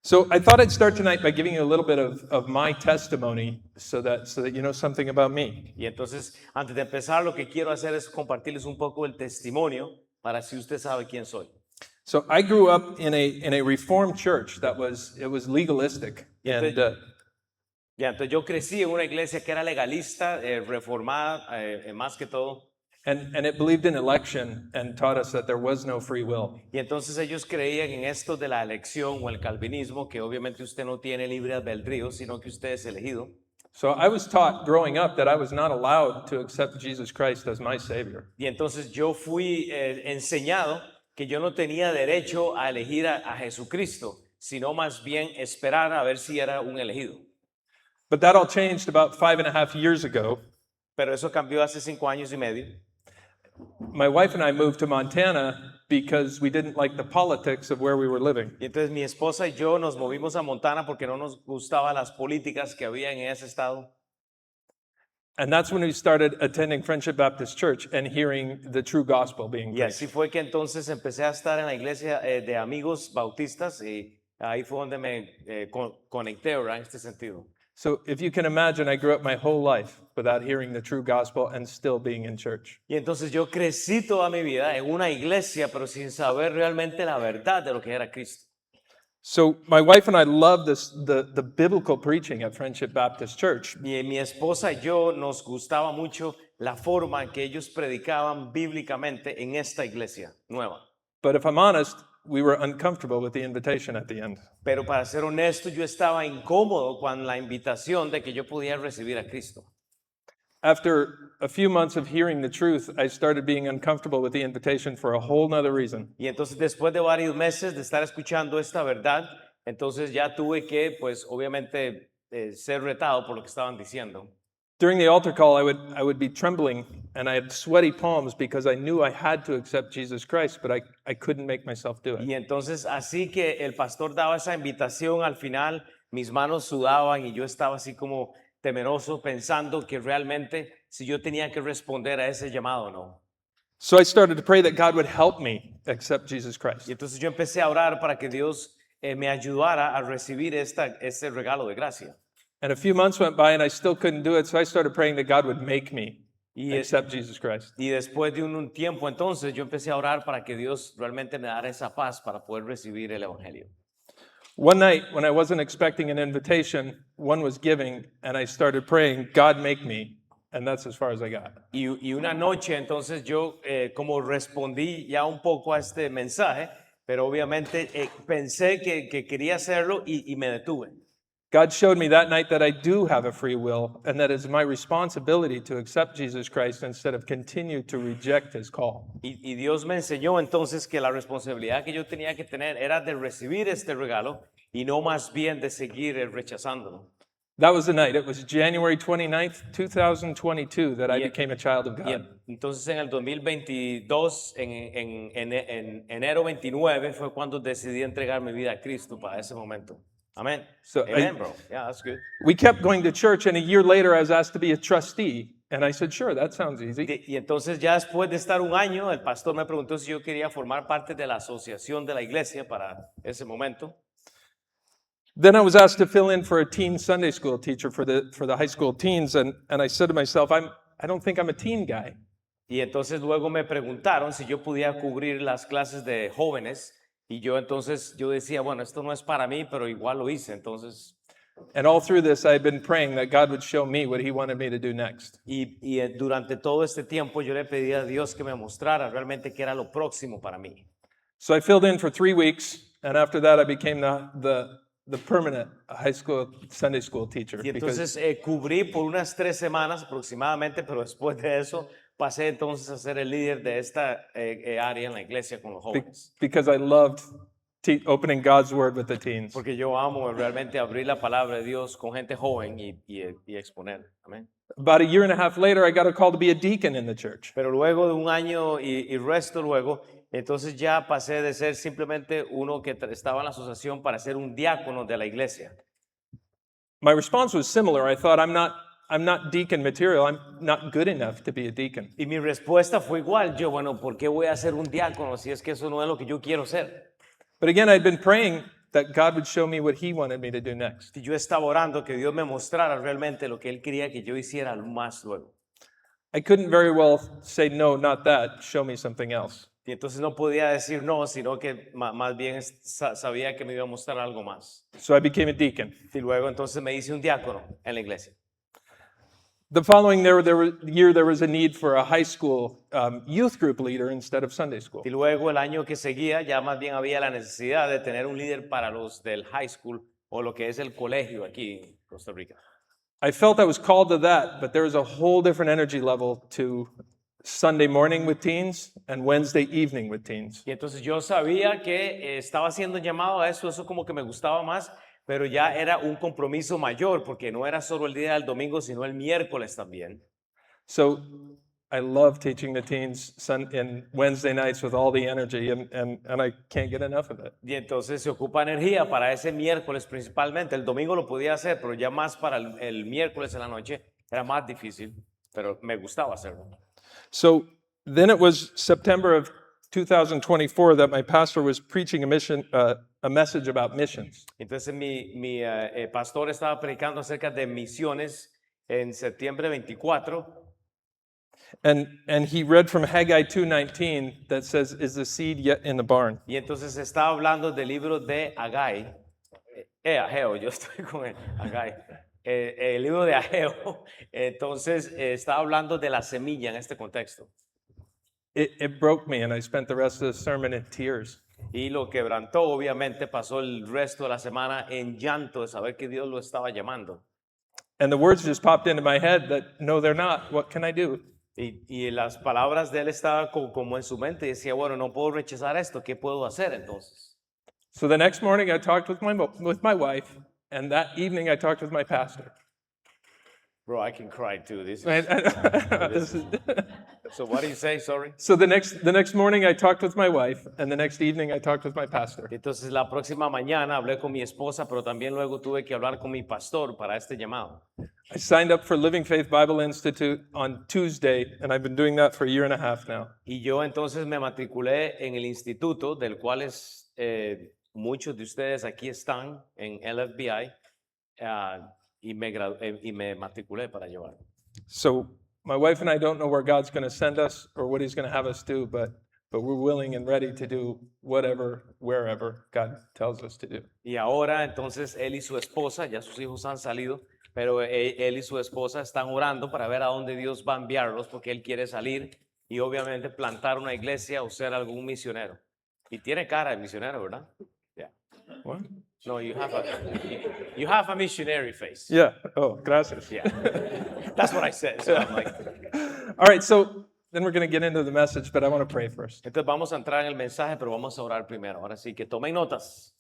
So I thought I'd start tonight by giving you a little bit of my testimony so that you know something about me. Y entonces, antes de empezar, lo que quiero hacer es compartirles un poco el testimonio para si usted sabe quién soy. So I grew up in a Reformed church that was legalistic, and Ya, entonces yo crecí en una iglesia que era legalista, reformada, más que todo. and it believed in election and taught us that there was no free will. Y entonces ellos creían en esto de la elección o el calvinismo, que obviamente usted no tiene libre albedrío, sino que usted es elegido. So I was taught growing up that I was not allowed to accept Jesus Christ as my Savior. Y entonces yo fui enseñado que yo no tenía derecho a elegir a Jesucristo, sino más bien esperar a ver si era un elegido. But that all changed about 5.5 years ago. Pero eso cambió hace 5 años y medio. My wife and I moved to Montana because we didn't like the politics of where we were living. Y entonces mi esposa y yo nos movimos a Montana porque no nos gustaban las políticas que había en ese estado. And that's when we started attending Friendship Baptist Church and hearing the true gospel being Y así preached. fue que entonces empecé a estar en la iglesia de amigos bautistas y ahí fue donde me conecté, ¿verdad? En este sentido. So if you can imagine, I grew up my whole life without hearing the true gospel and still being in church. Y entonces yo crecí toda mi vida en una iglesia, pero sin saber realmente la verdad de lo que era Cristo. So my wife and I love the biblical preaching at Friendship Baptist Church. Y mi esposa y yo nos gustaba mucho la forma en que ellos predicaban bíblicamente en esta iglesia nueva. But if I'm honest, we were uncomfortable with the invitation at the end. Pero para ser honesto, yo estaba incómodo con la invitación de que yo pudiera recibir a Cristo. After a few months of hearing the truth, I started being uncomfortable with the invitation for a whole nother reason. Y entonces después de varios meses de estar escuchando esta verdad, entonces ya tuve que, pues obviamente, ser retado por lo que estaban diciendo. During the altar call, I would be trembling and I had sweaty palms because I knew I had to accept Jesus Christ, but I couldn't make myself do it. Y entonces así que el pastor daba esa invitación, al final mis manos sudaban y yo estaba así como temeroso pensando que realmente si yo tenía que responder a ese llamado o no. So I started to pray that God would help me accept Jesus Christ. Y entonces yo empecé a orar para que Dios me ayudara a recibir este regalo de gracia. And a few months went by and I still couldn't do it, so I started praying that God would make me accept Jesus Christ. Y después de un tiempo entonces yo empecé a orar para que Dios realmente me dara esa paz para poder recibir el evangelio. One night when I wasn't expecting an invitation, one was giving and I started praying, God make me, and that's as far as I got. Y una noche entonces yo como respondí ya un poco a este mensaje, pero obviamente pensé que quería hacerlo y me detuve. God showed me that night that I do have a free will and that it's my responsibility to accept Jesus Christ instead of continue to reject his call. Y Dios me enseñó entonces que la responsabilidad que yo tenía que tener era de recibir este regalo y no más bien de seguir rechazándolo. That was the night. It was January 29th, 2022 that I became a child of Y God. entonces en el 2022, en enero 29, fue cuando decidí entregar mi vida a Cristo para ese momento. Amen. So Amen, bro. Yeah, that's good. We kept going to church, and a year later I was asked to be a trustee. And I said, sure, that sounds easy. Y entonces ya después de estar un año, el pastor me preguntó si yo quería formar parte de la asociación de la iglesia para ese momento. Then I was asked to fill in for a teen Sunday school teacher for the high school teens, and I said to myself, I don't think I'm a teen guy. Y entonces luego me preguntaron si yo podía cubrir las clases de jóvenes. Y yo entonces, yo decía, bueno, esto no es para mí, pero igual lo hice, entonces. And all through this, I had been praying that God would show me what he wanted me to do next. Y durante todo este tiempo yo le pedí a Dios que me mostrara realmente qué era lo próximo para mí. So I filled in for 3 weeks, and after that I became the permanent high school Sunday school teacher. Y entonces cubrí por unas 3 semanas aproximadamente, pero después de eso pasé entonces a ser el líder de esta área en la iglesia con los jóvenes. Because I loved opening God's word with the teens. Porque yo amo realmente abrir la palabra de Dios con gente joven y exponer. Amén. About a year and a half later, I got a call to be a deacon in the church. Pero luego de un año y resto luego, entonces ya pasé de ser simplemente uno que estaba en la asociación para ser un diácono de la iglesia. My response was similar. I thought, I'm not deacon material. I'm not good enough to be a deacon. Y mi respuesta fue igual. Bueno, ¿por qué voy a ser un diácono si es que eso no es lo que yo quiero ser? But again, I'd been praying that God would show me what He wanted me to do next. Y yo estaba orando que Dios me mostrara realmente lo que Él quería que yo hiciera más luego. I couldn't very well say, no, not that, show me something else. Y entonces no podía decir no, sino que más bien sabía que me iba a mostrar algo más. So I became a deacon. Y luego entonces me hice un diácono en la iglesia. The following year, there was a need for a high school youth group leader instead of Sunday school. Y luego el año que seguía ya más bien había la necesidad de tener un líder para los del high school o lo que es el colegio aquí en Costa Rica. I felt I was called to that, but there was a whole different energy level to Sunday morning with teens and Wednesday evening with teens. Y entonces yo sabía que estaba siendo llamado a eso como que me gustaba más, pero ya era un compromiso mayor porque no era solo el día del domingo, sino el miércoles también. So I love teaching the teens in Wednesday nights with all the energy, and I can't get enough of it. Y entonces se ocupa energía para ese miércoles principalmente. El domingo lo podía hacer, pero ya más para el miércoles en la noche era más difícil, pero me gustaba hacerlo. So then it was September of 2024 that my pastor was preaching a message about missions. Entonces mi pastor estaba predicando acerca de misiones en septiembre 24. And he read from Haggai 2:19 that says, "Is the seed yet in the barn?" Y entonces estaba hablando del libro de Ageo, yo estoy con el Ageo, el libro de Ageo. Entonces estaba hablando de la semilla en este contexto. It broke me, and I spent the rest of the sermon in tears. Y lo quebrantó, obviamente pasó el resto de la semana en llanto de saber que Dios lo estaba llamando. And the words just popped into my head that, no, they're not. What can I do? Y las palabras de él estaban como en su mente y decía, bueno, no puedo rechazar esto, ¿qué puedo hacer entonces? So the next morning I talked with my wife, and that evening I talked with my pastor. Bro, I can cry too. This This is, is- so what do you say? Sorry. so the next morning I talked with my wife, and the next evening I talked with my pastor. Entonces la próxima mañana hablé con mi esposa, pero también luego tuve que hablar con mi pastor para este llamado. I signed up for Living Faith Bible Institute on Tuesday, and I've been doing that for a year and a half now. Y yo entonces me matriculé en el instituto, del cual muchos de ustedes aquí están, en LFBI, y me matriculé para llevar. So my wife and I don't know where God's going to send us or what He's going to have us do, but we're willing and ready to do whatever, wherever God tells us to do. Y ahora entonces él y su esposa, ya sus hijos han salido, pero él y su esposa están orando para ver a dónde Dios va a enviarlos, porque él quiere salir y obviamente plantar una iglesia o ser algún misionero. Y tiene cara de misionero, ¿verdad? Yeah. What? No, you have a missionary face. Yeah. Oh, gracias. Yeah. That's what I said. So I'm like, All right. So then we're going to get into the message, but I want to pray first. entonces vamos a entrar en el mensaje, pero vamos a orar primero. Ahora sí que tomen notas.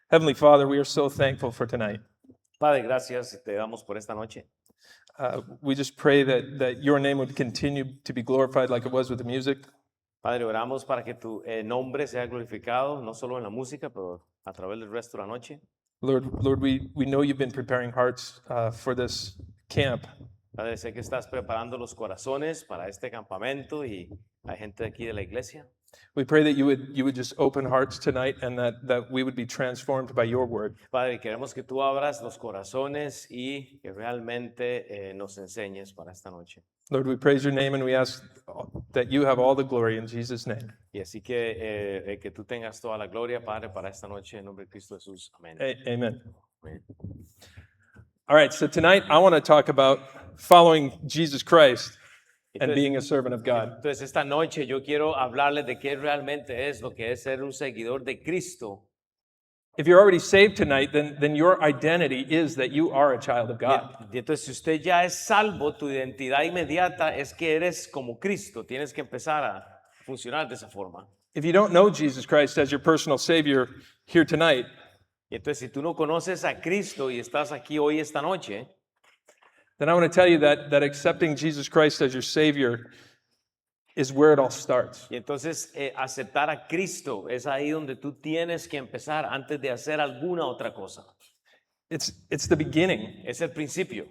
Heavenly Father, we are so thankful for tonight. Padre, gracias y te damos por esta noche. We just pray that your name would continue to be glorified like it was with the music. Padre, oramos para que tu nombre sea glorificado, no solo en la música, pero a través del resto de la noche. Lord, we know you've been preparing hearts for this camp. Padre, sé que estás preparando los corazones para este campamento y hay gente de aquí de la iglesia. We pray that you would just open hearts tonight and that we would be transformed by your word. Padre, queremos que tú abras los corazones y que realmente nos enseñes para esta noche. Lord, we praise your name and we ask that you have all the glory in Jesus' name. Y así que tú tengas toda la gloria, Padre, para esta noche en nombre de Cristo Jesús. Amén. Amen. Amén. All right, so tonight I want to talk about following Jesus Christ and Entonces- being a servant of God. Entonces esta noche yo quiero hablarles de qué realmente es lo que es ser un seguidor de Cristo. If you're already saved tonight, then your identity is that you are a child of God. Y entonces si usted ya es salvo, tu identidad inmediata es que eres como Cristo. Tienes que empezar a funcionar de esa forma. If you don't know Jesus Christ as your personal Savior here tonight, Y entonces si tú no conoces a Cristo y estás aquí hoy esta noche, then I want to tell you that accepting Jesus Christ as your Savior is where it all starts. y entonces aceptar a Cristo es ahí donde tú tienes que empezar antes de hacer alguna otra cosa. It's the beginning. Es el principio.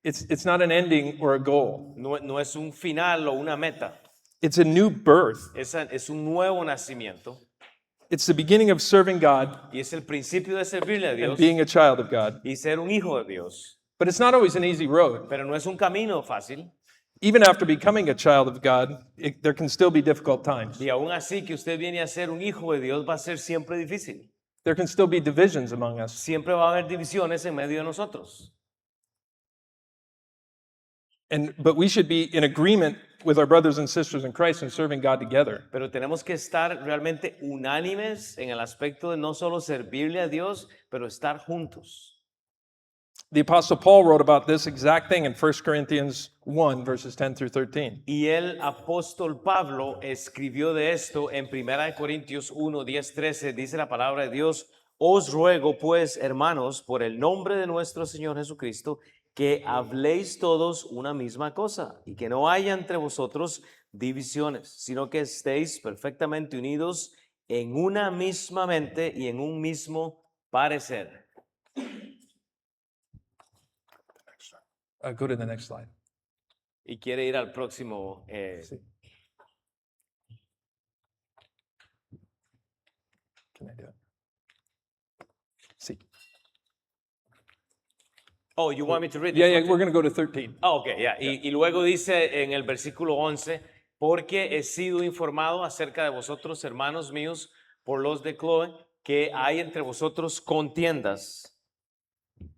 It's not an ending or a goal. No es un final o una meta. It's a new birth. Es un nuevo nacimiento. It's the beginning of serving God y es el principio de servirle a and Dios being a child of God. y ser un hijo de Dios. But it's not always an easy road. Pero no es un camino fácil. Even after becoming a child of God, there can still be difficult times. Y aún así que usted viene a ser un hijo de Dios va a ser siempre difícil. There can still be divisions among us. Siempre va a haber divisiones en medio de nosotros. But we should be in agreement with our brothers and sisters in Christ and serving God together. Pero tenemos que estar realmente unánimes en el aspecto de no solo servirle a Dios, pero estar juntos. The Apostle Paul wrote about this exact thing in 1 Corinthians 1, verses 10 through 13. Y el apóstol Pablo escribió de esto en 1 Corintios 1, 10, 13. Dice la palabra de Dios: Os ruego pues, hermanos, por el nombre de nuestro Señor Jesucristo, que habléis todos una misma cosa y que no haya entre vosotros divisiones, sino que estéis perfectamente unidos en una misma mente y en un mismo parecer. Go to the next slide. Y quiere ir al próximo. Sí. Can I do it? Sí. Oh, you want me to read Yeah, this yeah, one we're too? going to go to 13. Ah, ok, ya. Y luego dice en el versículo 11, porque he sido informado acerca de vosotros, hermanos míos, por los de Chloe, que hay entre vosotros contiendas.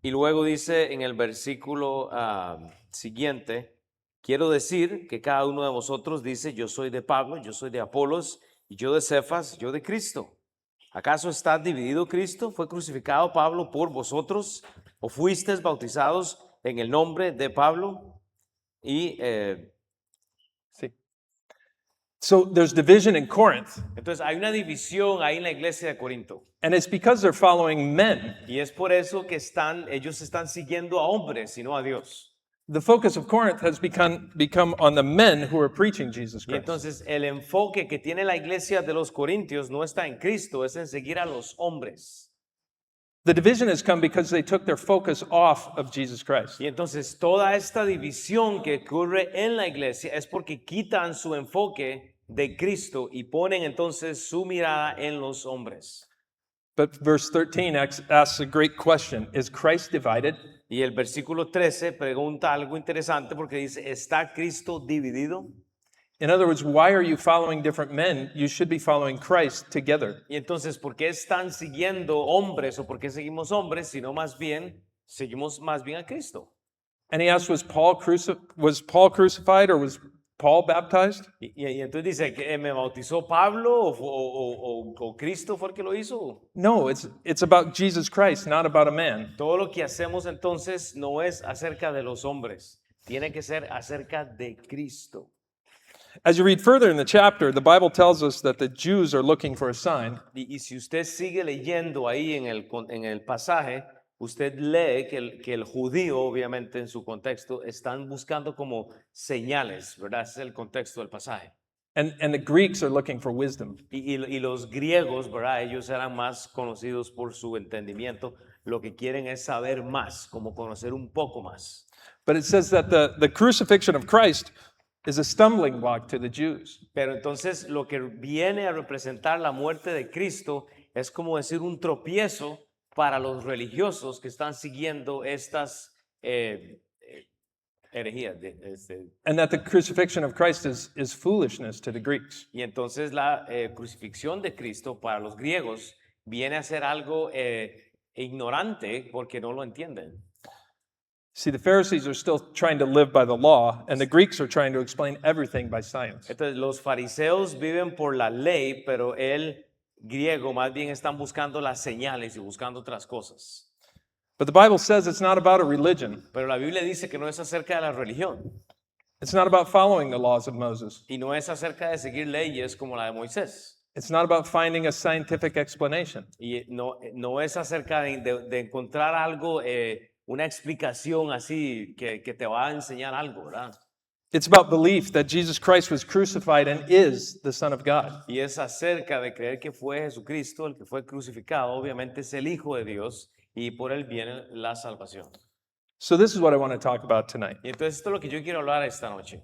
Y luego dice en el versículo siguiente, quiero decir que cada uno de vosotros dice, yo soy de Pablo, yo soy de Apolos, y yo de Cefas, yo de Cristo. ¿Acaso está dividido Cristo? ¿Fue crucificado Pablo por vosotros? ¿O fuisteis bautizados en el nombre de Pablo? Y Sí. So there's division in Corinth, entonces hay una división ahí en la iglesia de Corinto. and it's because they're following men. Y es por eso que ellos están siguiendo a hombres y no a Dios. The focus of Corinth has become on the men who are preaching Jesus Y Christ. entonces el enfoque que tiene la iglesia de los Corintios no está en Cristo, es en seguir a los hombres. The division has come because they took their focus off of Jesus Christ. Y entonces toda esta división que ocurre en la iglesia es porque quitan su enfoque de Cristo y ponen entonces su mirada en los hombres. But verse 13 asks a great question. Is Christ divided? Y el versículo 13 pregunta algo interesante porque dice, ¿está Cristo dividido? In other words, why are you following different men? You should be following Christ together. Y entonces, ¿por qué están siguiendo hombres o por qué seguimos hombres, sino más bien seguimos más bien a Cristo? And he asked, was Paul crucified or was Paul baptized? Y entonces dice, ¿que me bautizó Pablo o Cristo fue el que lo hizo? No, it's about Jesus Christ, not about a man. Todo lo que hacemos entonces no es acerca de los hombres, tiene que ser acerca de Cristo. As you read further in the chapter, the Bible tells us that the Jews are looking for a sign. Y si usted sigue leyendo ahí en el pasaje, usted lee que el judío, obviamente en su contexto, están buscando como señales, ¿verdad? Ese es el contexto del pasaje. And the Greeks are looking for wisdom. Y los griegos, ¿verdad? Ellos eran más conocidos por su entendimiento. Lo que quieren es saber más, como conocer un poco más. But it says that the crucifixion of Christ is a stumbling block to the Jews. Pero entonces lo que viene a representar la muerte de Cristo es como decir un tropiezo para los religiosos que están siguiendo estas herejías. And that the crucifixion of Christ is foolishness to the Greeks. Y entonces la crucifixión de Cristo para los griegos viene a ser algo ignorante porque no lo entienden. See, the Pharisees are still trying to live by the law, and the Greeks are trying to explain everything by science. Entonces los fariseos viven por la ley, pero el griego más bien están buscando las señales y buscando otras cosas. But the Bible says it's not about a religion. Pero la Biblia dice que no es acerca de la religión It's not about following the laws of Moses. y no es acerca de seguir leyes como la de Moisés. It's not about finding a scientific explanation. Y no es acerca de encontrar algo, una explicación así que te va a enseñar algo, ¿verdad? It's about belief that Jesus Christ was crucified and is the Son of God. Y es acerca de creer que fue Jesucristo el que fue crucificado, obviamente es el Hijo de Dios y por él viene la salvación. So this is what I want to talk about tonight. Y entonces esto es lo que yo quiero hablar esta noche.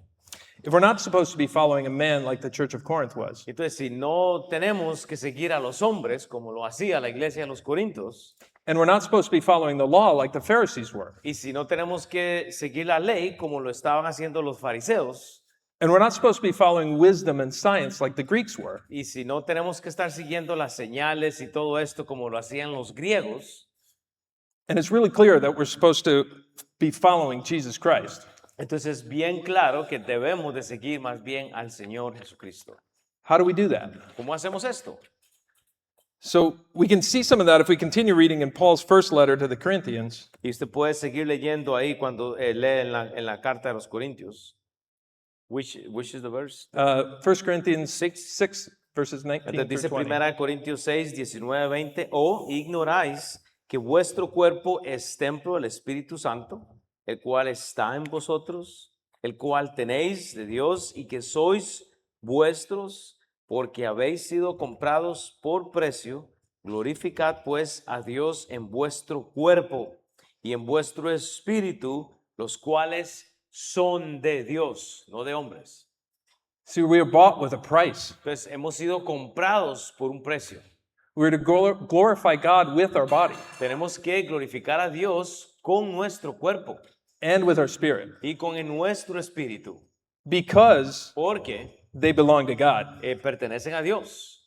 if we're not supposed to be following a man like the Church of Corinth was, Entonces, si no tenemos que seguir a los hombres como lo hacía la iglesia de los Corintios, and we're not supposed to be following the law like the Pharisees were, y si no tenemos que seguir la ley como lo estaban haciendo los fariseos, and we're not supposed to be following wisdom and science like the Greeks were, y si no tenemos que estar siguiendo las señales y todo esto como lo hacían los griegos, and it's really clear that we're supposed to be following Jesus Christ. entonces es bien claro que debemos de seguir más bien al Señor Jesucristo. How do we do that? ¿Cómo hacemos esto? So we can see some of that if we continue reading in Paul's first letter to the Corinthians. Y usted puede seguir leyendo ahí cuando lee en la carta de los Corintios. Which is the verse? 1 Corinthians 6 verses 19 Entonces dice through 20. 1 Corintios 6, 19, 20, o ignoráis que vuestro cuerpo es templo del Espíritu Santo, el cual está en vosotros, el cual tenéis de Dios y que sois vuestros, porque habéis sido comprados por precio. Glorificad pues a Dios en vuestro cuerpo y en vuestro espíritu, los cuales son de Dios, no de hombres. See, we are bought with a price. Entonces hemos sido comprados por un precio. We're to glorify God with our body Tenemos que glorificar a Dios con nuestro cuerpo and with our spirit y con nuestro espíritu, because porque they belong to God. pertenecen a Dios.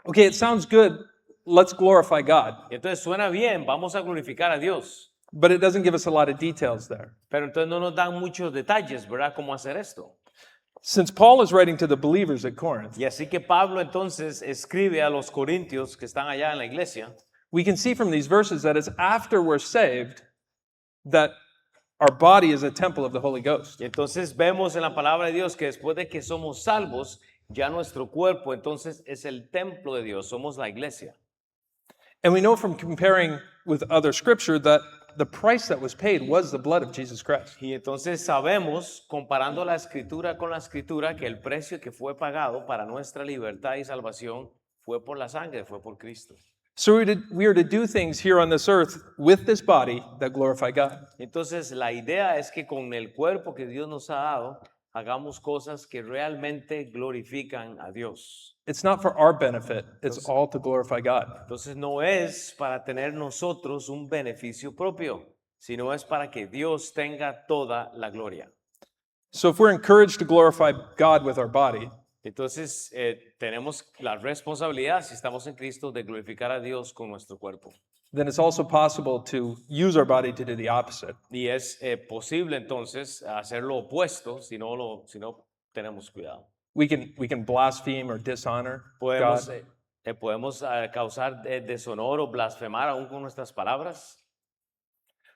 Okay, it sounds good. Let's glorify God. Y entonces suena bien, vamos a glorificar a Dios, But it doesn't give us a lot of details there. pero entonces no nos dan muchos detalles, ¿verdad? ¿Cómo hacer esto? Since Paul is writing to the believers at Corinth, Y así que Pablo entonces escribe a los corintios que están allá en la iglesia, we can see from these verses that it's after we're saved that our body is a temple of the Holy Ghost. y entonces vemos en la palabra de Dios que después de que somos salvos, ya nuestro cuerpo entonces es el templo de Dios, somos la iglesia. And we know from comparing with other scripture that the price that was paid was the blood of Jesus Christ. Y entonces sabemos, comparando la escritura con la escritura, que el precio que fue pagado para nuestra libertad y salvación fue por la sangre, fue por Cristo. So we are to do things here on this earth with this body that glorify God. Entonces la idea es que con el cuerpo que Dios nos ha dado, hagamos cosas que realmente glorifican a Dios. It's not for our benefit, it's all to glorify God. Entonces no es para tener nosotros un beneficio propio, sino es para que Dios tenga toda la gloria. So if we're encouraged to glorify God with our body, Entonces tenemos la responsabilidad, si estamos en Cristo, de glorificar a Dios con nuestro cuerpo. then it's also possible to use our body to do the opposite. Y es posible entonces hacer lo opuesto si no tenemos cuidado. We can blaspheme or dishonor Podemos, God. podemos causar deshonor o blasfemar aún con nuestras palabras.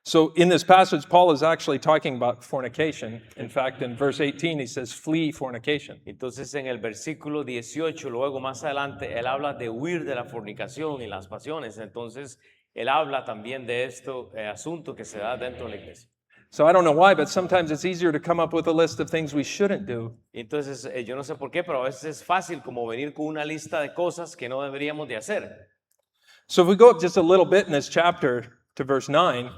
So in this passage, Paul is actually talking about fornication. In fact, in verse 18, he says, flee fornication. Entonces en el versículo 18, luego más adelante, él habla de huir de la fornicación y las pasiones. Entonces él habla también de esto asunto que se da dentro de la iglesia. So I don't know why, but sometimes it's easier to come up with a list of things we shouldn't do Entonces yo no sé por qué, pero a veces es fácil como venir con una lista de cosas que no deberíamos de hacer. So if we go up just a little bit in this chapter to verse 9,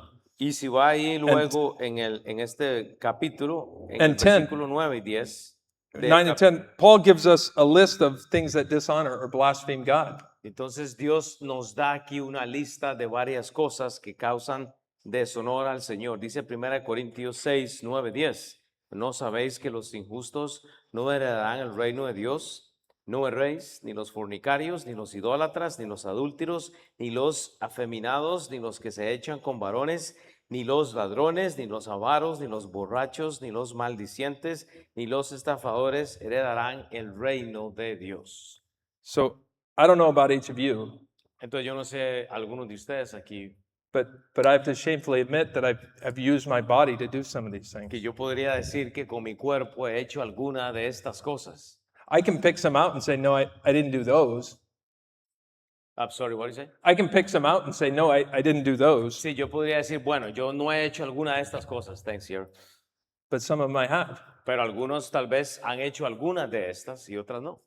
Y si va ahí luego en este capítulo, en el And 10. versículo 9 y 10, 9 and 10, Paul gives us a list of things that dishonor or blaspheme God. entonces Dios nos da aquí una lista de varias cosas que causan deshonor al Señor. Dice 1 Corintios 6, 9, 10. ¿No sabéis que los injustos no heredarán el reino de Dios? No erréis, ni los fornicarios, ni los idólatras, ni los adúlteros, ni los afeminados, ni los que se echan con varones, ni los ladrones, ni los avaros, ni los borrachos, ni los maldicientes, ni los estafadores heredarán el reino de Dios. So I don't know about each of you, Entonces yo no sé algunos de ustedes aquí but I have to shamefully admit that I've used my body to do some of these things. que yo podría decir que con mi cuerpo he hecho alguna de estas cosas. I can pick some out and say, no, I didn't do those. I'm sorry, what did you say? I can pick some out and say, no, I didn't do those, Sí, yo podría decir, bueno, yo no he hecho alguna de estas cosas, thanks here. but some of them I have. Pero algunos tal vez han hecho algunas de estas y otras no.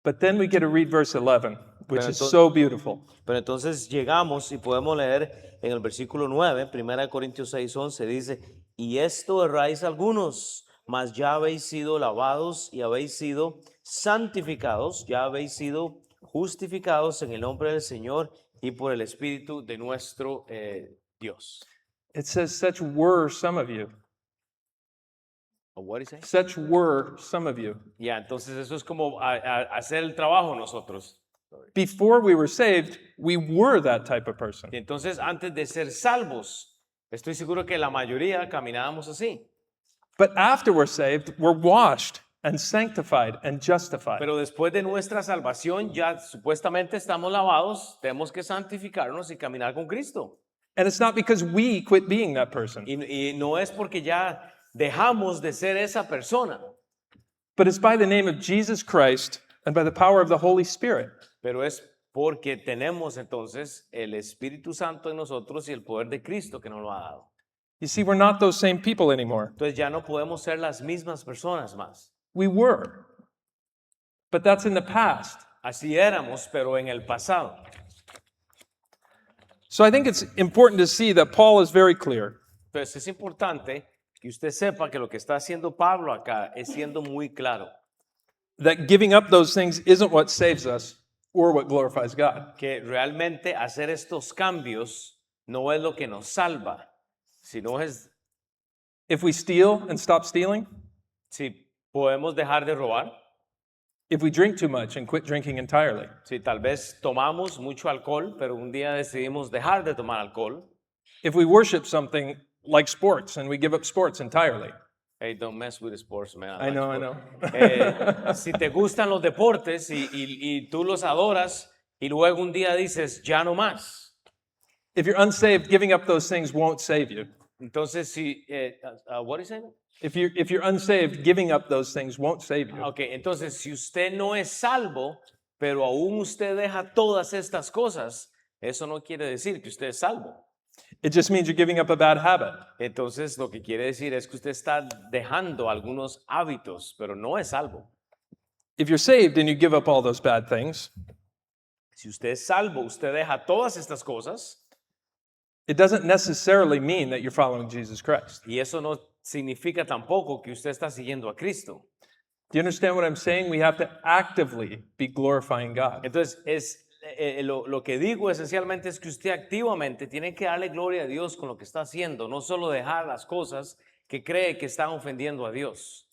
But then we get to read verse 11, which Pero is entonces- so beautiful. Pero entonces llegamos y podemos leer en el versículo 9, 1 Corintios 6, 11, dice, y esto erráis algunos, mas ya habéis sido lavados y habéis sido santificados, ya habéis sido justificados en el nombre del Señor y por el Espíritu de nuestro Dios. It says, such were some of you. What is it? Such were some of you. Ya, entonces eso es como hacer el trabajo nosotros. Before we were saved, we were that type of person. Y entonces antes de ser salvos, estoy seguro que la mayoría caminábamos así. But after we're saved, we're washed and sanctified and justified. Pero después de nuestra salvación ya supuestamente estamos lavados, tenemos que santificarnos y caminar con Cristo. And it's not because we quit being that person, Y no es porque ya dejamos de ser esa persona, but it's by the name of Jesus Christ and by the power of the Holy Spirit. pero es porque tenemos entonces el Espíritu Santo en nosotros y el poder de Cristo que nos lo ha dado. You see, we're not those same people anymore. Entonces ya no podemos ser las mismas personas más. We were, but that's in the past. Así éramos, pero en el pasado. So I think it's important to see that Paul is very clear. Entonces es importante que usted sepa que lo que está haciendo Pablo acá es siendo muy claro. That giving up those things isn't what saves us or what glorifies God. Que realmente hacer estos cambios no es lo que nos salva, sino es If we steal and stop stealing, si podemos dejar de robar, if we drink too much and quit drinking entirely, si tal vez tomamos mucho alcohol, pero un día decidimos dejar de tomar alcohol. if we worship something like sports and we give up sports entirely. Hey, don't mess with sports, man. I like know, sports. I know. Si te gustan los deportes y tú los adoras y luego un día dices, ya no más. If you're unsaved, giving up those things won't save you. Entonces, si, what is it? If you're unsaved, giving up those things won't save you. Ok, entonces si usted no es salvo, pero aún usted deja todas estas cosas, eso no quiere decir que usted es salvo. It just means you're giving up a bad habit. Entonces lo que quiere decir es que usted está dejando algunos hábitos, pero no es salvo. If you're saved and you give up all those bad things, Si usted es salvo, usted deja todas estas cosas it doesn't necessarily mean that you're following Jesus Christ. y eso no significa tampoco que usted está siguiendo a Cristo. Do you understand what I'm saying? We have to actively be glorifying God. Entonces, lo que digo esencialmente es que usted activamente tiene que darle gloria a Dios con lo que está haciendo, no solo dejar las cosas que cree que están ofendiendo a Dios.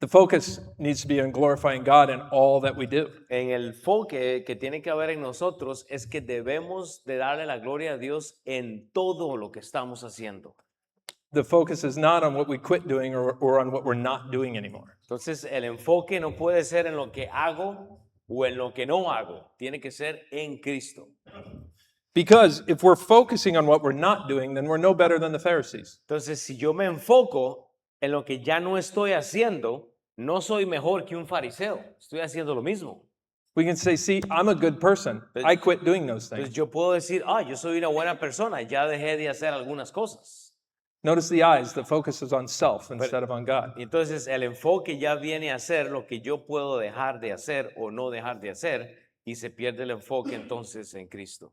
The focus needs to be on glorifying God in all that we do. En el enfoque que tiene que haber en nosotros es que debemos de darle la gloria a Dios en todo lo que estamos haciendo. The focus is not on what we quit doing or on what we're not doing anymore. Entonces, el enfoque no puede ser en lo que hago o en lo que no hago, tiene que ser en Cristo. Because if we're focusing on what we're not doing, then we're no better than the Pharisees. Entonces, si yo me enfoco en lo que ya no estoy haciendo, no soy mejor que un fariseo, estoy haciendo lo mismo. We can say, see, I'm a good person. I quit doing those Entonces, things. yo puedo decir, yo soy una buena persona, ya dejé de hacer algunas cosas. Notice the eyes, the focus is on self instead of on God. Y entonces, el enfoque ya viene a ser lo que yo puedo dejar de hacer o no dejar de hacer, y se pierde el enfoque entonces en Cristo.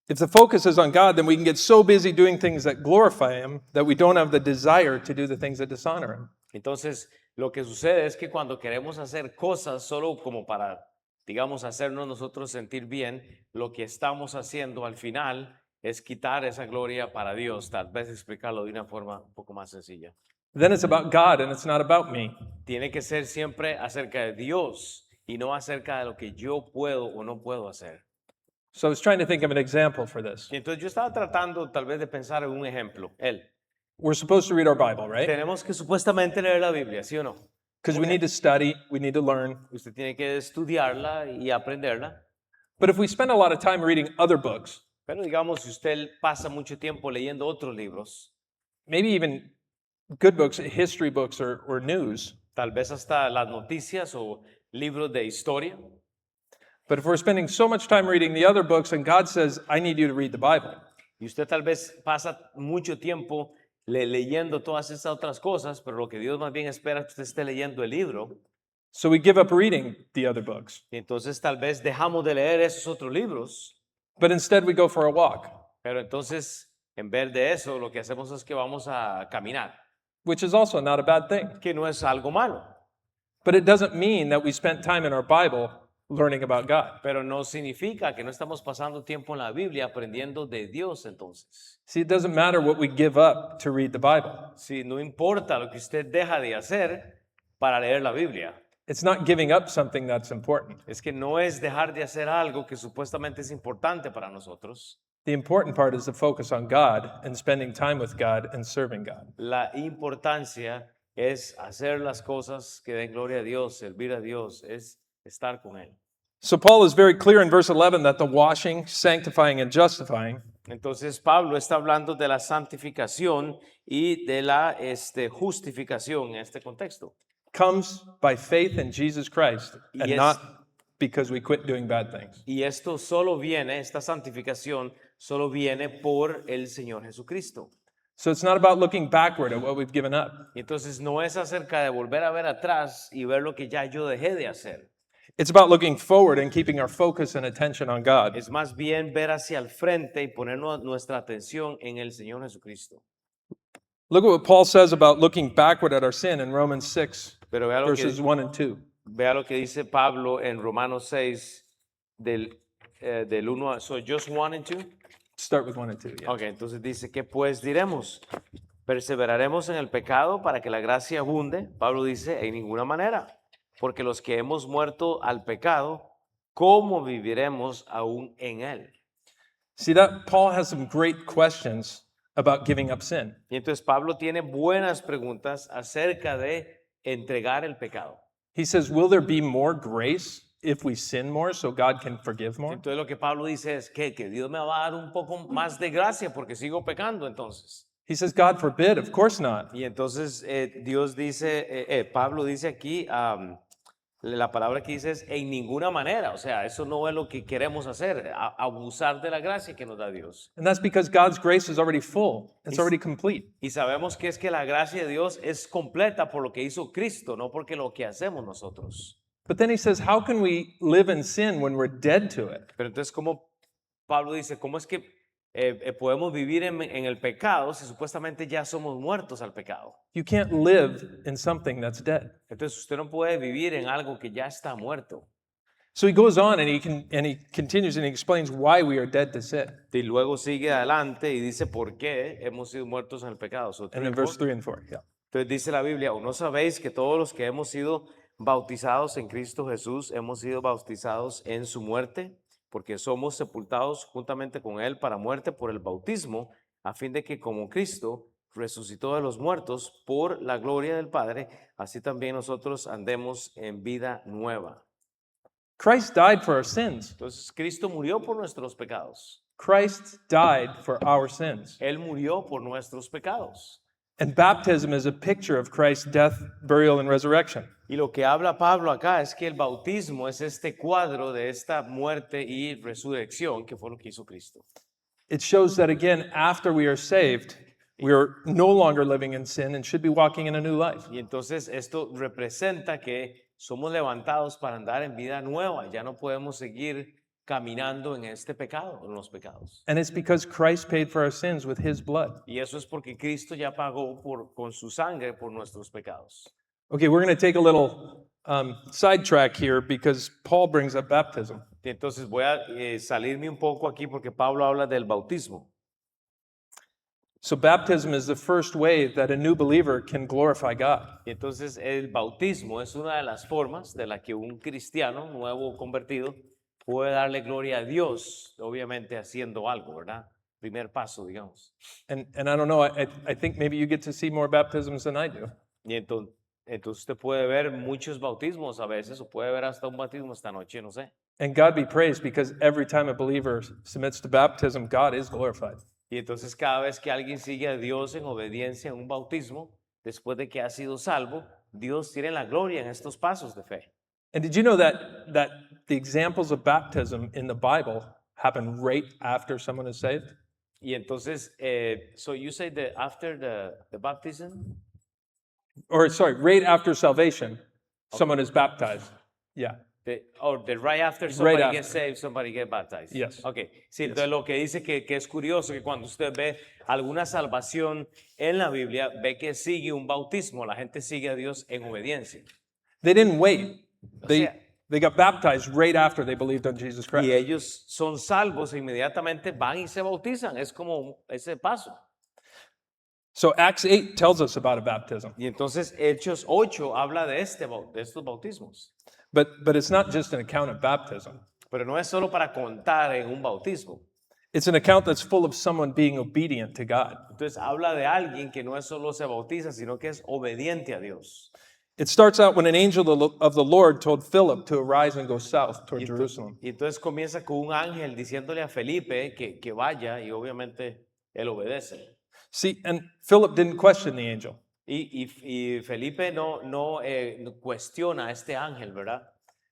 If the focus is on God, then we can get so busy doing things that glorify Him that we don't have the desire to do the things that dishonor Him. Entonces, lo que sucede es que cuando queremos hacer cosas solo como para, digamos, hacernos nosotros sentir bien, lo que estamos haciendo al final es quitar esa gloria para Dios. Tal vez explicarlo de una forma un poco más sencilla. Then it's about God and it's not about me. Tiene que ser siempre acerca de Dios y no acerca de lo que yo puedo o no puedo hacer. So I was trying to think of an example for this. Y entonces yo estaba tratando tal vez de pensar en un ejemplo. We're supposed to read our Bible, right? Tenemos que supuestamente leer la Biblia, ¿sí o no? Because we need to study, we need to learn. Usted tiene que estudiarla y aprenderla. But if we spend a lot of time reading other books, Pero digamos, si usted pasa mucho tiempo leyendo otros libros, maybe even good books, history books or news, tal vez hasta las noticias o libros de historia, but if we're spending so much time reading the other books and God says, I need you to read the Bible, y usted tal vez pasa mucho tiempo leyendo todas estas otras cosas, pero lo que Dios más bien espera es que usted esté leyendo el libro, so we give up reading the other books. y entonces tal vez dejamos de leer esos otros libros, But instead we go for a walk. pero entonces en vez de eso lo que hacemos es que vamos a caminar. which is also not a bad thing. que no es algo malo. But it doesn't mean that we spent time in our Bible learning about God. Pero no significa que no estamos pasando tiempo en la Biblia aprendiendo de Dios entonces. See, it doesn't matter what we give up to read the Bible. Si no importa lo que usted deja de hacer para leer la Biblia, It's not giving up something that's important. es que no es dejar de hacer algo que supuestamente es importante para nosotros. The important part is to focus on God and spending time with God and serving God. La importancia es hacer las cosas que den gloria a Dios, servir a Dios, es estar con Él. So Paul is very clear in verse 11 that the washing, sanctifying, and justifying Entonces Pablo está hablando de la santificación y de la justificación en este contexto. comes by faith in Jesus Christ and Yes. not because we quit doing bad things. Y esto solo viene, esta santificación solo viene por el Señor Jesucristo. So it's not about looking backward at what we've given up. Y entonces no es acerca de volver a ver atrás y ver lo que ya yo dejé de hacer. It's about looking forward and keeping our focus and attention on God. Es más bien ver hacia el frente y poner nuestra atención en el Señor Jesucristo. Look at what Paul says about looking backward at our sin in Romans 6, Pero vea verses 1 and 2. vea lo que dice Pablo en Romanos 6 del 1 a... So just 1 and 2? Start with 1 and 2. Yeah. Ok, entonces dice, ¿qué pues diremos? ¿Perseveraremos en el pecado para que la gracia abunde? Pablo dice, en ninguna manera, porque los que hemos muerto al pecado, ¿cómo viviremos aún en él? See that Paul has some great questions about giving up sin. Y entonces Pablo tiene buenas preguntas acerca de entregar el pecado. He says, will there be more grace if we sin more so God can forgive more? Entonces lo que Pablo dice es que Dios me va a dar un poco más de gracia porque sigo pecando entonces. He says, God forbid, of course not. Y entonces Dios dice, Pablo dice aquí, la palabra que dice es en ninguna manera, o sea, eso no es lo que queremos hacer, abusar de la gracia que nos da Dios. And that's because God's grace is already full. It's already complete. Y sabemos que es que la gracia de Dios es completa por lo que hizo Cristo, no porque lo que hacemos nosotros. But then he says, how can we live in sin when we're dead to it? Pero entonces, como Pablo dice, ¿cómo es que podemos vivir en el pecado si supuestamente ya somos muertos al pecado? You can't live in something that's dead. Entonces usted no puede vivir en algo que ya está muerto. So he goes on and he continues and he explains why we are dead to sin. Y luego sigue adelante y dice por qué hemos sido muertos en el pecado. So, And in verse 3 and 4, yeah. Entonces dice la Biblia, ¿o no sabéis que todos los que hemos sido bautizados en Cristo Jesús hemos sido bautizados en su muerte? Porque somos sepultados juntamente con Él para muerte por el bautismo, a fin de que como Cristo resucitó de los muertos por la gloria del Padre, así también nosotros andemos en vida nueva. Christ died for our sins. Entonces Cristo murió por nuestros pecados. Christ died for our sins. Él murió por nuestros pecados. And baptism is a picture of Christ's death, burial, and resurrection. Y lo que habla Pablo acá es que el bautismo es este cuadro de esta muerte y resurrección que fue lo que hizo Cristo. It shows that, again, after we are saved, we are no longer living in sin and should be walking in a new life. Y entonces esto representa que somos levantados para andar en vida nueva. Ya no podemos seguir caminando en este pecado, en los pecados. And it's because Christ paid for our sins with his blood. Y eso es porque Cristo ya pagó con su sangre por nuestros pecados. Okay, we're going to take a little sidetrack here because Paul brings up baptism. Y entonces voy a salirme un poco aquí porque Pablo habla del bautismo. So baptism is the first way that a new believer can glorify God. Y entonces el bautismo es una de las formas de la que un cristiano nuevo convertido puede darle gloria a Dios, obviamente haciendo algo, ¿verdad? Primer paso, digamos. And I don't know, I think maybe you get to see more baptisms than I do. Y entonces usted puede ver muchos bautismos a veces, o puede ver hasta un bautismo esta noche, no sé. And God be praised because every time a believer submits to baptism, God is glorified. Y entonces cada vez que alguien sigue a Dios en obediencia en un bautismo, después de que ha sido salvo, Dios tiene la gloria en estos pasos de fe. And did you know that the examples of baptism in the Bible happen right after someone is saved? Y entonces, so you say that after the baptism? Or sorry, right after salvation, someone is baptized. Yeah. The right after somebody after. gets saved, somebody gets baptized. Yes. Okay. Sí, entonces lo que dice que es curioso que cuando usted ve alguna salvación en la Biblia, ve que sigue un bautismo, la gente sigue a Dios en obediencia. They didn't wait. sea- They got baptized right after they believed on Jesus Y Christ. ellos son salvos e inmediatamente van y se bautizan. Es como ese paso. So Acts 8 tells us about a baptism. Y entonces Hechos 8 habla de estos bautismos. But it's not just an account of baptism. Pero no es solo para contar en un bautismo. It's an account that's full of someone being obedient to God. Entonces habla de alguien que no es solo se bautiza, sino que es obediente a Dios. It starts out when an angel of the Lord told Philip to arise and go south toward Jerusalem. Y entonces comienza con un ángel diciéndole a Felipe que vaya y obviamente él obedece. See, and Philip didn't question the angel. Y Felipe no cuestiona a este ángel, ¿verdad?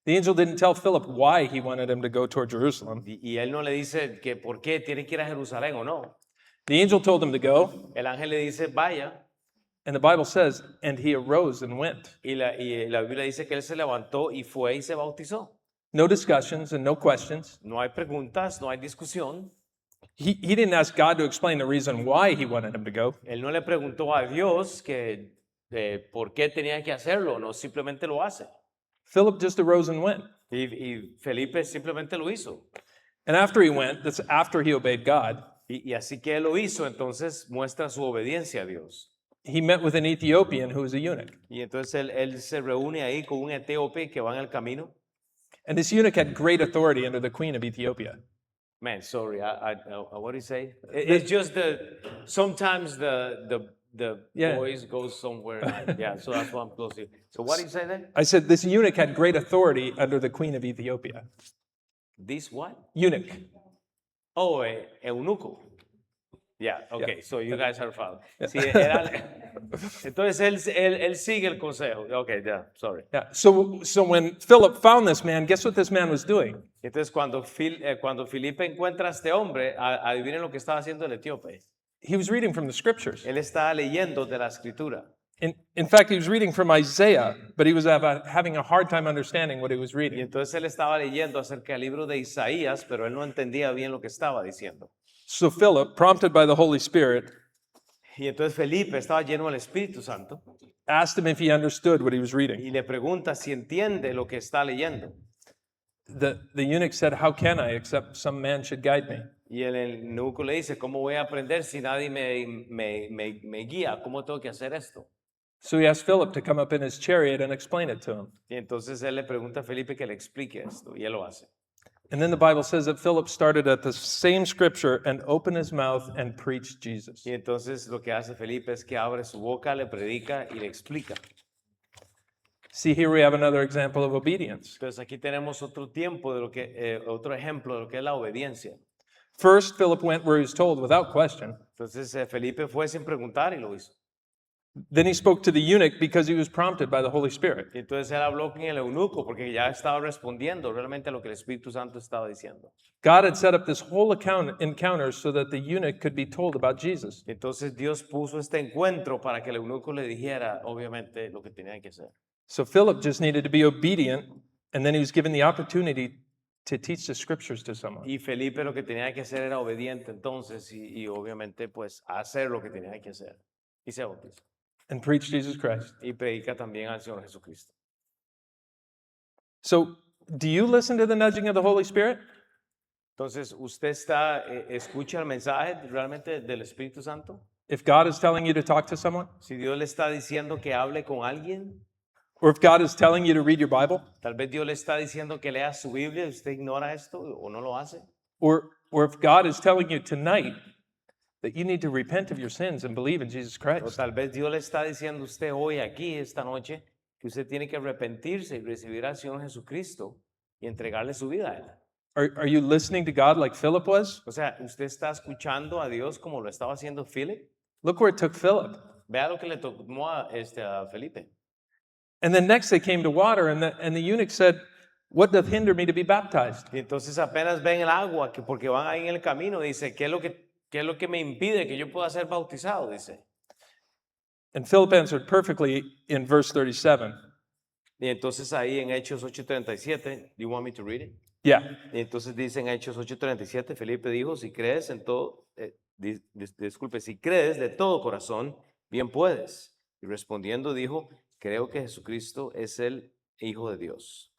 The angel didn't tell Philip why he wanted him to go toward Jerusalem. Y él no le dice que por qué tiene que ir a Jerusalén o no. The angel told him to go, El ángel le dice vaya and the Bible says, and he arose and went. y la Biblia dice que él se levantó y fue y se bautizó. No discussions and no questions. No hay preguntas, no hay discusión. He didn't ask God to explain the reason why he wanted him to go. Él no le preguntó a Dios que por qué tenía que hacerlo, no, simplemente lo hace. Philip just arose and went. Y Felipe simplemente lo hizo. And after he went, that's after he obeyed God, Y así que él lo hizo, entonces muestra su obediencia a Dios. he met with an Ethiopian who was a eunuch. Y entonces él se reúne ahí con un etíope que va en el camino. And this eunuch had great authority under the queen of Ethiopia. Man, sorry, what do you say? It's just sometimes the Yeah. voice goes somewhere. Yeah, so that's what I'm close to. So what do you say there? I said this eunuch had great authority under the queen of Ethiopia. This what? Eunuch. Oh, eunuco. Yeah, okay, Yeah. so you guys are following. Sí, entonces él sigue el consejo. Okay, yeah, sorry. Yeah. So when Philip found this man, guess what this man was doing? Entonces cuando Felipe encuentra a este hombre, adivinen lo que estaba haciendo el etíope. He was reading from the scriptures. Él estaba leyendo de la escritura. In fact, he was reading from Isaiah, but he was having a hard time understanding what he was Y reading. entonces él estaba leyendo acerca del libro de Isaías, pero él no entendía bien lo que estaba diciendo. So Philip, prompted by the Holy Spirit, Y entonces Felipe estaba lleno del Espíritu Santo asked him if he understood what he was reading. y le pregunta si entiende lo que está leyendo. The eunuch said, "How can I, except some man should guide me?" Y el eunuco le dice, ¿cómo voy a aprender si nadie me guía? ¿Cómo tengo que hacer esto? So he asked Philip to come up in his chariot and explain it to him. Y entonces él le pregunta a Felipe que le explique esto y él lo hace. And then the Bible says that Philip started at the same scripture and opened his mouth and preached Jesus. Y entonces lo que hace Felipe es que abre su boca, le predica y le explica. See, here we have another example of obedience. Entonces aquí tenemos otro tiempo de otro ejemplo de lo que es la obediencia. First, Philip went where he was told without question. Entonces Felipe fue sin preguntar y lo hizo. Then he spoke to the eunuch because he was prompted by the Holy Spirit. Y entonces él habló con el eunuco porque ya estaba respondiendo realmente a lo que el Espíritu Santo estaba diciendo. God had set up this whole encounter so that the eunuch could be told about Jesus. Y entonces Dios puso este encuentro para que el eunuco le dijera obviamente lo que tenía que hacer. So Philip just needed to be obedient, and then he was given the opportunity to teach the scriptures to someone. Y Felipe lo que tenía que hacer era obediente entonces y obviamente pues hacer lo que tenía que hacer. Y se bautiza. And preach Jesus Christ. Y predica también al Señor Jesucristo. So, do you listen to the nudging of the Holy Spirit? Entonces, ¿usted escucha el mensaje realmente del Espíritu Santo? If God is telling you to talk to someone, Si Dios le está diciendo que hable con alguien, or if God is telling you to read your Bible, tal vez Dios le está diciendo que lea su Biblia y usted ignora esto o no lo hace. or if God is telling you tonight that you need to repent of your sins and believe in Jesus O Christ, tal vez Dios le está diciendo a usted hoy aquí, esta noche, que usted tiene que arrepentirse y recibir al Señor Jesucristo y entregarle su vida a Él. are you listening to God like Philip was? O sea, ¿usted está escuchando a Dios como lo estaba haciendo Philip? Look where it took Philip. Vea lo que le tomó a Felipe. And then next they came to water, and the eunuch said, "What doth hinder me to be baptized?" Y entonces apenas ven el agua, que porque van ahí en el camino, dice, ¿qué es lo que me impide que yo pueda ser bautizado? Dice. And Philip answered perfectly in verse 37. Y entonces ahí en Hechos 8:37, do you want me to read it? Yeah. Y entonces dice en Hechos 8:37, Felipe dijo, si crees en todo, disculpe, si crees de todo corazón, bien puedes. Y respondiendo dijo, creo que Jesucristo es el Hijo de Dios.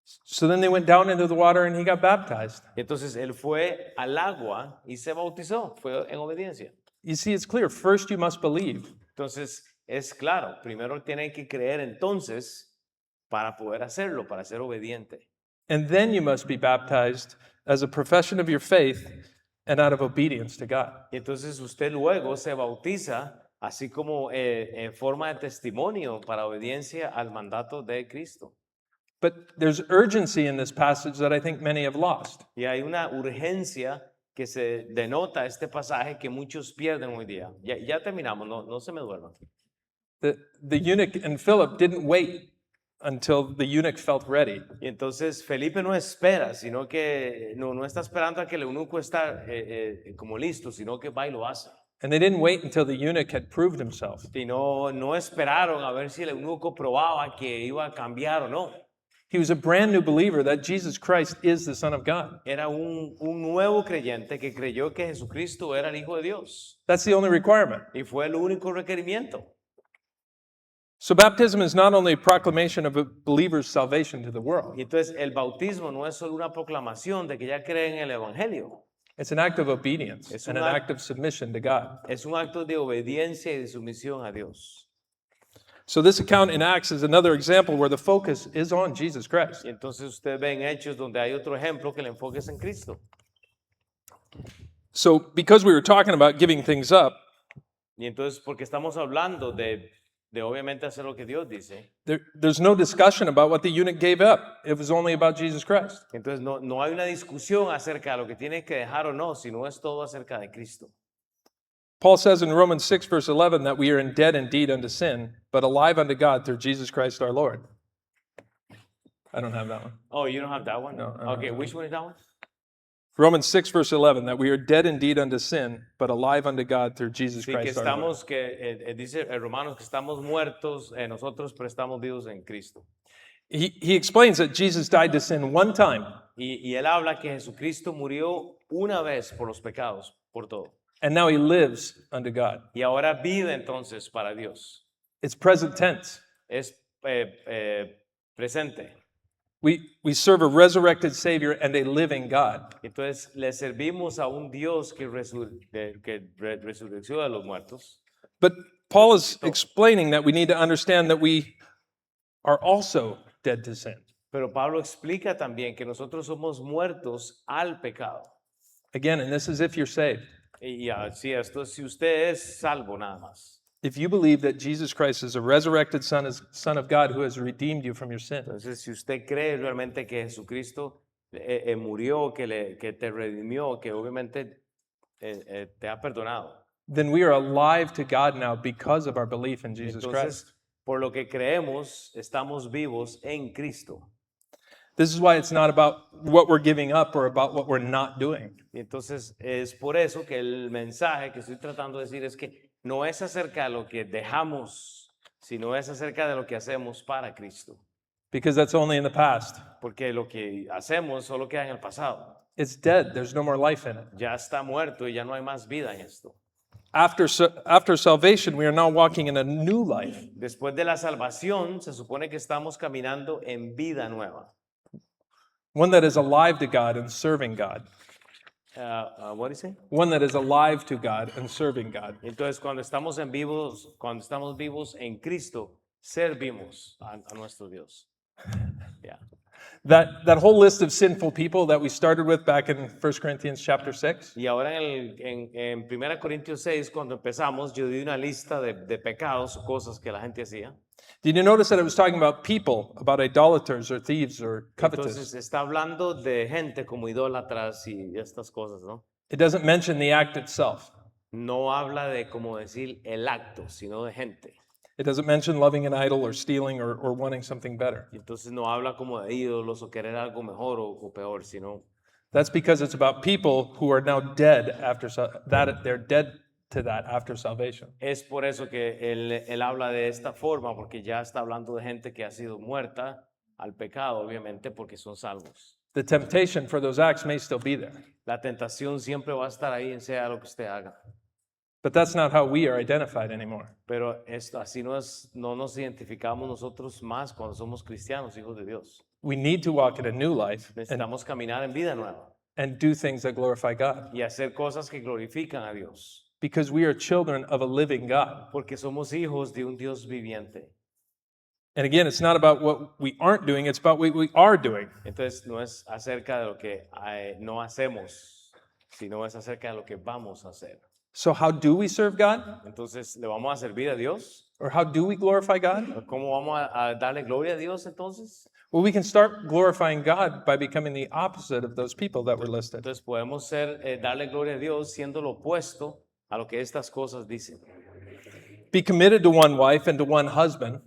So then they went down into the water and he got baptized. Y entonces él fue al agua y se bautizó, fue en obediencia. You see, it's clear. First, you must believe. Entonces es claro, primero tiene que creer entonces para poder hacerlo, para ser obediente. And then you must be baptized as a profession of your faith and out of obedience to God. Y entonces usted luego se bautiza así como en forma de testimonio para obediencia al mandato de Cristo. But there's urgency in this passage that I think many have lost. Y hay una urgencia que se denota este pasaje que muchos pierden hoy día. Ya terminamos, no se me duerman. The eunuch and Philip didn't wait until the eunuch felt ready. Y entonces Felipe no espera, sino que no está esperando a que el eunuco está como listo, sino que va y lo hace. And they didn't wait until the eunuch had proved himself. Y no esperaron a ver si el eunuco probaba que iba a cambiar o no. He was a brand new believer that Jesus Christ is the Son of God. Era un nuevo creyente que creyó que Jesucristo era el Hijo de Dios. That's the only requirement. Y fue el único requerimiento. So baptism is not only a proclamation of a believer's salvation to the world. Y entonces el bautismo no es solo una proclamación de que ya creen en el Evangelio. It's an act of obedience Es and un an act- act of submission to God. Es un acto de obediencia y de sumisión a Dios. So this account in Acts is another example where the focus is on Jesus Christ. Y entonces usted ve en Hechos donde hay otro ejemplo que el enfoque es en Cristo. So because we were talking about giving things up, Y entonces porque estamos hablando de obviamente hacer lo que Dios dice, there's no discussion about what the eunuch gave up. It was only about Jesus Christ. entonces no hay una discusión acerca de lo que tiene que dejar o no, sino es todo acerca de Cristo. Paul says in Romans 6, verse 11, that we are in dead indeed unto sin, but alive unto God through Jesus Christ our Lord. I don't have that one. Oh, you don't have that one? No, Okay, which one is that one? Romans 6, verse 11, that we are dead indeed unto sin, but alive unto God through Jesus Sí, que Christ our Lord. estamos, dice Romanos que estamos muertos nosotros, pero estamos vivos en Cristo. He explains that Jesus died to sin one time, Y él habla que Jesucristo murió una vez por los pecados, por todo. and now he lives unto God. Y ahora vive entonces para Dios. It's present tense. Es presente. We serve a resurrected Savior and a living God. Entonces le servimos a un Dios que resurreció de los muertos. But Paul is explaining that we need to understand that we are also dead to sin. Pero Pablo explica también que nosotros somos muertos al pecado. Again, and this is if you're saved. Y así esto es si usted es salvo nada más. If you believe that Jesus Christ is a resurrected Son of God who has redeemed you from your sin, Entonces, si usted cree realmente que Jesucristo murió, que te redimió, que obviamente te ha perdonado, then we are alive to God now because of our belief in Jesus Christ. entonces, por lo que creemos, estamos vivos en Cristo. This is why it's not about what we're giving up or about what we're not doing. Y entonces, es por eso que el mensaje que estoy tratando de decir es que no es acerca de lo que dejamos, sino es acerca de lo que hacemos para Cristo. Because that's only in the past. Porque lo que hacemos solo queda en el pasado. It's dead. There's no more life in it. Ya está muerto y ya no hay más vida en esto. After salvation, we are now walking in a new life. Después de la salvación, se supone que estamos caminando en vida nueva. One that is alive to God and serving God. What do you say? One that is alive to God and serving God. Entonces, cuando estamos vivos en Cristo, servimos a nuestro Dios. Yeah. That whole list of sinful people that we started with back in 1 Corinthians chapter 6, Y ahora en 1 Corintios 6, cuando empezamos, yo di una lista de pecados o cosas que la gente hacía. did you notice that it was talking about people, about idolaters or thieves or covetous? Entonces, está hablando de gente como idólatras y estas cosas, ¿no? It doesn't mention the act itself. No habla de, como decir, el acto, sino de gente. It doesn't mention loving an idol or stealing or wanting something better. Y entonces no habla como de ídolos o querer algo mejor o peor, sino That's because it's about people who are now dead after that they're dead to that after salvation. Es por eso que él habla de esta forma, porque ya está hablando de gente que ha sido muerta al pecado, obviamente, porque son salvos. The temptation for those acts may still be there, La tentación siempre va a estar ahí, sea lo que usted haga. but that's not how we are identified anymore. Pero esto, así no nos identificamos nosotros más cuando somos cristianos, hijos de Dios. We need to walk in a new life Necesitamos caminar en vida nueva and do things that glorify God y hacer cosas que glorifican a Dios, because we are children of a living God. porque somos hijos de un Dios viviente. And again, it's not about what we aren't doing, it's about what we are doing. Entonces no es acerca de lo que no hacemos, sino es acerca de lo que vamos a hacer. So, how do we serve God? Entonces, ¿le vamos a servir a Dios? Or how do we glorify God? ¿Cómo vamos a darle gloria a Dios entonces? Well, we can start glorifying God by becoming the opposite of those people that were listed. Entonces podemos darle gloria a Dios siendo lo opuesto a lo que estas cosas dicen. Be committed to one wife and to one husband.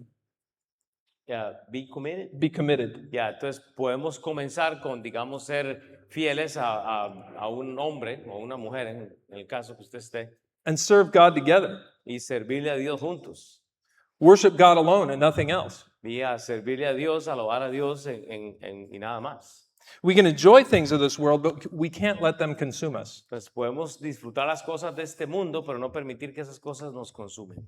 Be committed. Be committed. Entonces podemos comenzar con, digamos, ser fieles a un hombre o una mujer, en el caso que usted esté, And serve God together. y servirle a Dios juntos. Worship God alone and nothing else. Y a servirle a Dios, alabar a Dios y nada más. We can enjoy things of this world, but we can't let them consume us. Entonces podemos disfrutar las cosas de este mundo, pero no permitir que esas cosas nos consumen.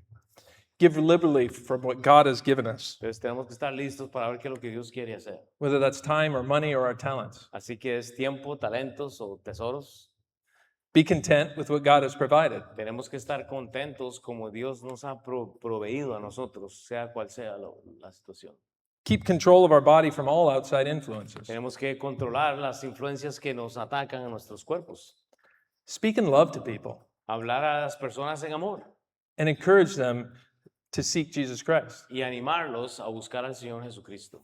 Give liberally from what God has given us, Entonces tenemos que estar listos para ver qué es lo que Dios quiere hacer. whether that's time or money or our talents. Así que es tiempo, talentos o tesoros. Be content with what God has provided. Tenemos que estar contentos como Dios nos ha proveído a nosotros, sea cual sea la situación. Keep control of our body from all outside influences. Tenemos que controlar las influencias que nos atacan a nuestros cuerpos. Speak in love to people Hablar a las personas en amor and encourage them to seek Jesus Christ. y animarlos a buscar al Señor Jesucristo.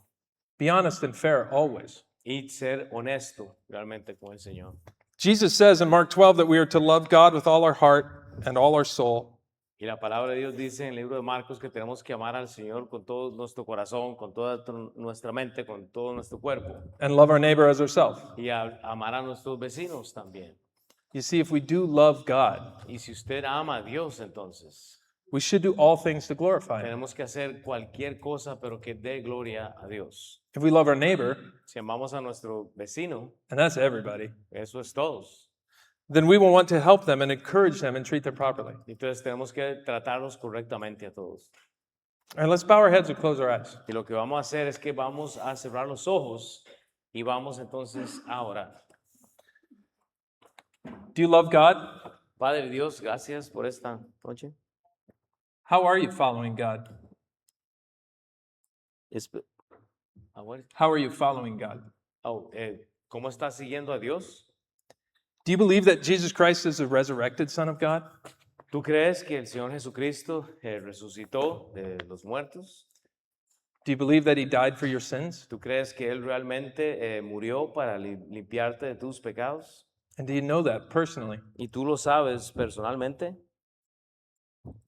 Be honest and fair always. Y ser honesto realmente con el Señor. Jesus says in Mark 12 that we are to love God with all our heart and all our soul, Y la palabra de Dios dice en el libro de Marcos que tenemos que amar al Señor con todo nuestro corazón, con toda nuestra mente, con todo nuestro cuerpo. and love our neighbor as ourselves. Y amar a nuestros vecinos también. You see, if we do love God, Y si usted ama a Dios, entonces we should do all things to glorify Him. tenemos que hacer cualquier cosa, pero que dé gloria a Dios. If we love our neighbor, Si amamos a nuestro vecino, and that's everybody, eso es todos. then we will want to help them and encourage them and treat them properly. Entonces tenemos que tratarlos correctamente a todos. All right, let's bow our heads and close our eyes. Y lo que vamos a hacer es que vamos a cerrar los ojos y vamos entonces a orar. Do you love God? Padre Dios, gracias por esta noche. How are you following God? How are you following God? ¿Cómo estás siguiendo a Dios? Do you believe that Jesus Christ is the resurrected Son of God? ¿Tú crees que el Señor Jesucristo resucitó de los muertos? Do you believe that He died for your sins? ¿Tú crees que Él realmente murió para limpiarte de tus pecados? And do you know that personally? ¿Y tú lo sabes personalmente?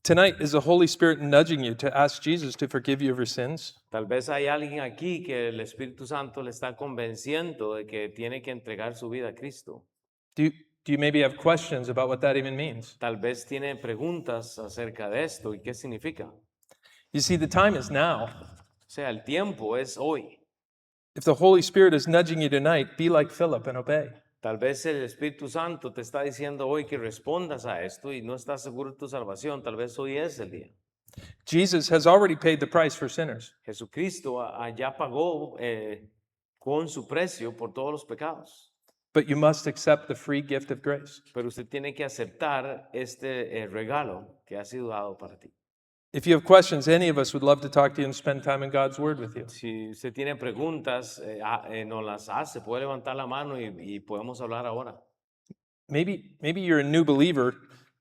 Tonight, is the Holy Spirit nudging you to ask Jesus to forgive you of your sins? Tal vez hay alguien aquí que el Espíritu Santo le está convenciendo de que tiene que entregar su vida a Cristo. Do you maybe have questions about what that even means? Tal vez tiene preguntas acerca de esto y qué significa. You see, the time is now. O sea, el tiempo es hoy. If the Holy Spirit is nudging you tonight, be like Philip and obey. Tal vez el Espíritu Santo te está diciendo hoy que respondas a esto y no estás seguro de tu salvación. Tal vez hoy es el día. Jesus has already paid the price for sinners. Jesucristo ya pagó con su precio por todos los pecados. But you must accept the free gift of grace. Pero usted tiene que aceptar este regalo que ha sido dado para ti. If you have questions, any of us would love to talk to you and spend time in God's Word with you. Si usted tiene preguntas, nos las hace, puede levantar la mano y podemos hablar ahora. Maybe you're a new believer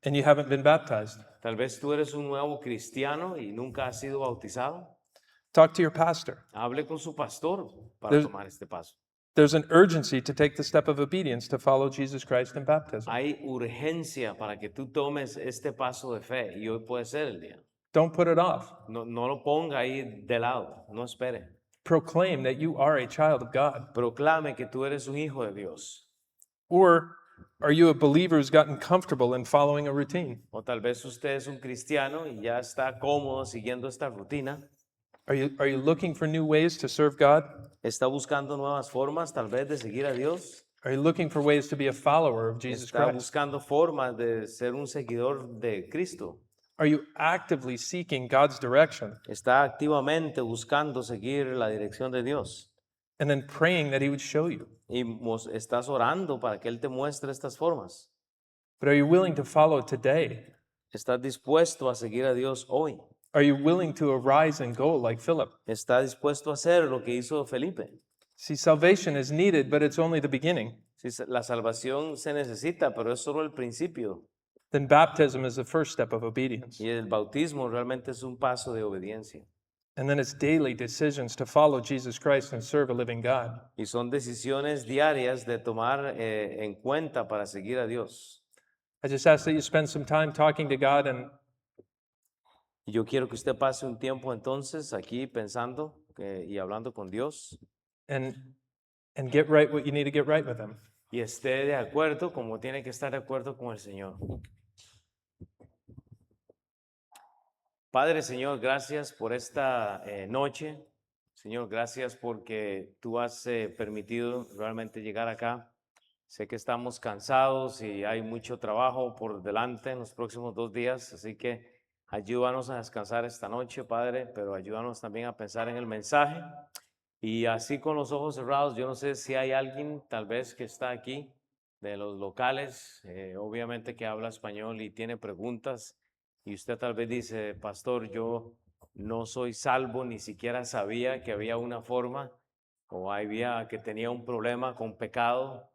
and you haven't been baptized. Tal vez tú eres un nuevo cristiano y nunca has sido bautizado. Talk to your pastor. Hable con su pastor para There's- tomar este paso. There's an urgency to take the step of obedience to follow Jesus Christ in baptism. Hay urgencia para que tú tomes este paso de fe y hoy puede ser el día. Don't put it off. No lo ponga ahí de lado, no espere. Proclaim that you are a child of God. Proclame que tú eres un hijo de Dios. Or are you a believer who's gotten comfortable in following a routine? O tal vez usted es un cristiano y ya está cómodo siguiendo esta rutina. Are you looking for new ways to serve God? Está buscando nuevas formas tal vez de seguir a Dios. Are you looking for ways to be a follower of Jesus Está Christ? buscando formas de ser un seguidor de Cristo. Are you actively seeking God's direction Está activamente buscando seguir la dirección de Dios. and then praying that He would show you? Y estás orando para que Él te muestre estas formas. But are you willing to follow today? ¿Estás dispuesto a seguir a Dios hoy? Are you willing to arise and go like Philip? ¿Está dispuesto a hacer lo que hizo Felipe? See, salvation is needed, but it's only the beginning. Si la salvación se necesita, pero es solo el principio. Then baptism is the first step of obedience. Y el bautismo realmente es un paso de obediencia. And then it's daily decisions to follow Jesus Christ and serve a living God. Y son decisiones diarias de tomar en cuenta para seguir a Dios. I just ask that you spend some time talking to God and Y yo quiero que usted pase un tiempo entonces aquí pensando y hablando con Dios and get right what you need to get right with Him. y esté de acuerdo como tiene que estar de acuerdo con el Señor. Padre, Señor, gracias por esta noche. Señor, gracias porque tú has permitido realmente llegar acá. Sé que estamos cansados y hay mucho trabajo por delante en los próximos 2 días, así que ayúdanos a descansar esta noche, Padre, pero ayúdanos también a pensar en el mensaje. Y así con los ojos cerrados, yo no sé si hay alguien tal vez que está aquí de los locales, obviamente que habla español y tiene preguntas. Y usted tal vez dice, pastor, yo no soy salvo, ni siquiera sabía que había una forma o que tenía un problema con pecado.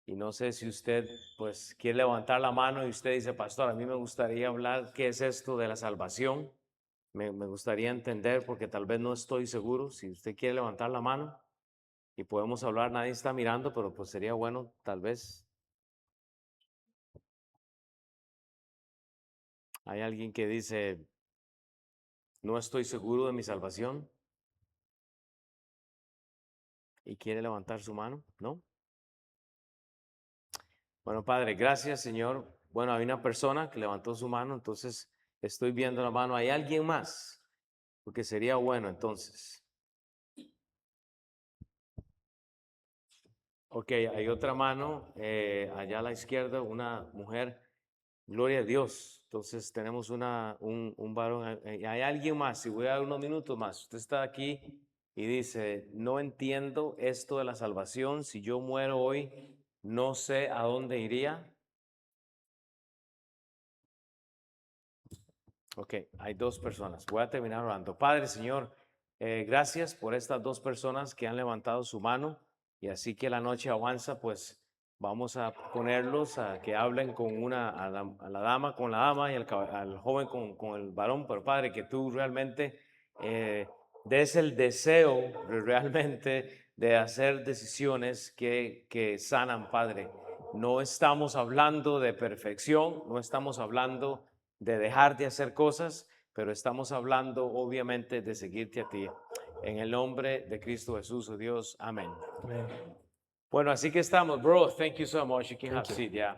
Y no sé si usted pues quiere levantar la mano y usted dice, pastor, a mí me gustaría hablar qué es esto de la salvación. Me gustaría entender porque tal vez no estoy seguro. Si usted quiere levantar la mano y podemos hablar, nadie está mirando, pero pues sería bueno tal vez. Hay alguien que dice, no estoy seguro de mi salvación y quiere levantar su mano, ¿no? Bueno, Padre, gracias, Señor. Bueno, hay una persona que levantó su mano, entonces estoy viendo la mano. ¿Hay alguien más? Porque sería bueno entonces. Ok, hay otra mano allá a la izquierda, una mujer. Gloria a Dios. Entonces tenemos un varón. Hay alguien más. Si voy a dar unos minutos más. Usted está aquí y dice, no entiendo esto de la salvación. Si yo muero hoy, no sé a dónde iría. Ok, hay 2 personas. Voy a terminar orando. Padre, Señor, gracias por estas 2 personas que han levantado su mano y así que la noche avanza, pues vamos a ponerlos a que hablen con a la dama con la dama y al joven con el varón. Pero Padre, que tú realmente des el deseo realmente de hacer decisiones que sanan, Padre. No estamos hablando de perfección, no estamos hablando de dejar de hacer cosas, pero estamos hablando obviamente de seguirte a ti. En el nombre de Cristo Jesús, oh Dios, amén. Amen. Bueno, así que estamos, bro. Thank you so much. You can have a seat, yeah.